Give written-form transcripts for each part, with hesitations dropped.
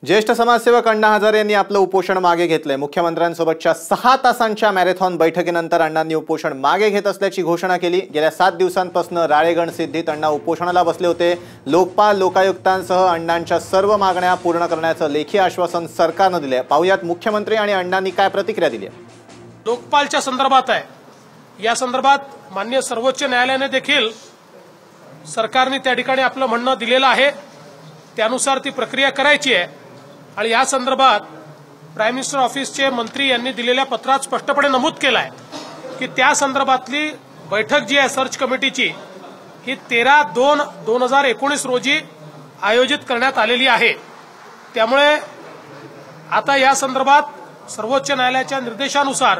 ज्येष्ठ समाजसेवक अण्णा हजारे यांनी आपलं उपोषण मागे घेतलंय। मुख्यमंत्र्यांसोबतच्या 6 तासांच्या मॅरेथॉन बैठकीनंतर अण्णांनी उपोषण मागे घेत असल्याची घोषणा केली। गेल्या 7 दिवसांपासून राळेगण सिद्धीत अण्णा उपोषणाला बसले होते। लोकपाल, लोकायुक्तांसह अण्णांच्या सर्व मागण्या पूर्ण करण्याचं लेखी आश्वासन सरकारनं दिलंय। पाहुयात मुख्यमंत्री आणि अण्णांनी काय प्रतिक्रिया दिली आहे। लोकपालच्या संदर्भात आहे। या संदर्भात माननीय सर्वोच्च न्यायालयाने देखील सरकारने त्या ठिकाणी आपलं म्हणणं दिलेलं आहे। त्यानुसार ती प्रक्रिया करायची आहे आणि या संदर्भात प्राईम मिनिस्टर ऑफिसचे मंत्री यांनी दिलेल्या पत्रात स्पष्टपणे नमूद केलं आहे की त्या संदर्भातली बैठक जी आहे सर्च कमिटीची ही 13/2/2019 रोजी आयोजित करण्यात आलेली आहे। त्यामुळे आता या संदर्भात सर्वोच्च न्यायालयाच्या निर्देशानुसार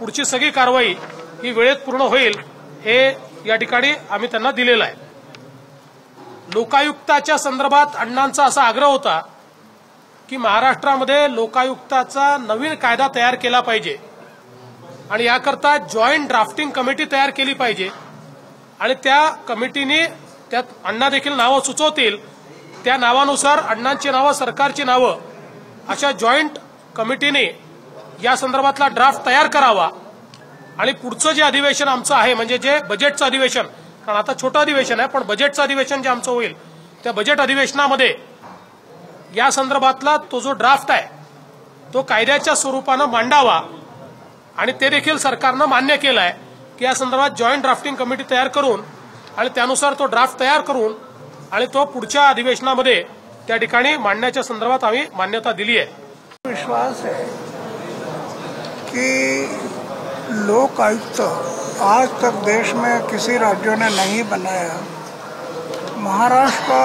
पुढची सगळी कारवाई ही वेळेत पूर्ण होईल हे या ठिकाणी आम्ही त्यांना दिलेलं आहे। लोकायुक्ताच्या संदर्भात अण्णांचा असा आग्रह होता की महाराष्ट्रामध्ये लोकायुक्ताचा नवीन कायदा तयार केला पाहिजे आणि याकरता जॉईंट ड्राफ्टिंग कमिटी तयार केली पाहिजे आणि त्या कमिटीने त्यात अण्णा देखील नावं सुचवतील। त्या नावानुसार अण्णांची नावं, सरकारची नावं अशा जॉईंट कमिटीने या संदर्भातला ड्राफ्ट तयार करावा आणि पुढचं जे अधिवेशन आमचं आहे म्हणजे जे बजेटचं अधिवेशन, कारण आता छोटं अधिवेशन आहे पण बजेटचं अधिवेशन जे आमचं होईल त्या बजेट अधिवेशनामध्ये या संदर्भातला तो जो ड्राफ्ट आहे तो कायद्याच्या स्वरूपानं मांडावा आणि ते देखील सरकारनं मान्य केलं आहे की या संदर्भात जॉईंट ड्राफ्टिंग कमिटी तयार करून आणि त्यानुसार तो ड्राफ्ट तयार करून आणि तो पुढच्या अधिवेशनामध्ये त्या ठिकाणी मांडण्याच्या संदर्भात आम्ही मान्यता दिली आहे। विश्वास है कि लोक आयुक्त आज तक देश में किसी राज्यों ने नहीं बनाया। महाराष्ट्र का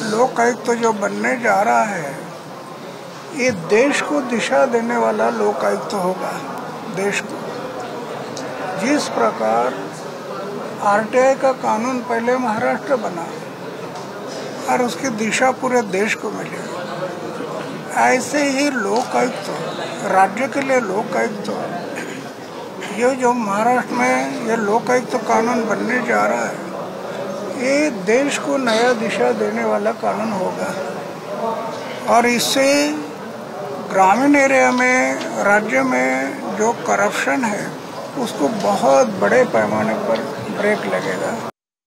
लोक आयुक्त जो बनने जा रहा है ये देश को दिशा देने वाला लोक आयुक्त होगा। देश को जिस प्रकार आरटीआई का कानून पहले महाराष्ट्र बना और उसकी दिशा पूरे देश को मिली, ऐसे ही लोक आयुक्त, राज्य के लिए लोक आयुक्त, ये जो महाराष्ट्र में ये लोक आयुक्त कानून बनने जा रहा है ये देश को नया दिशा देने वाला कानून होगा और इससे ग्रामीण एरिया में, राज्य में जो करप्शन है उसको बहुत बड़े पैमाने पर ब्रेक लगेगा।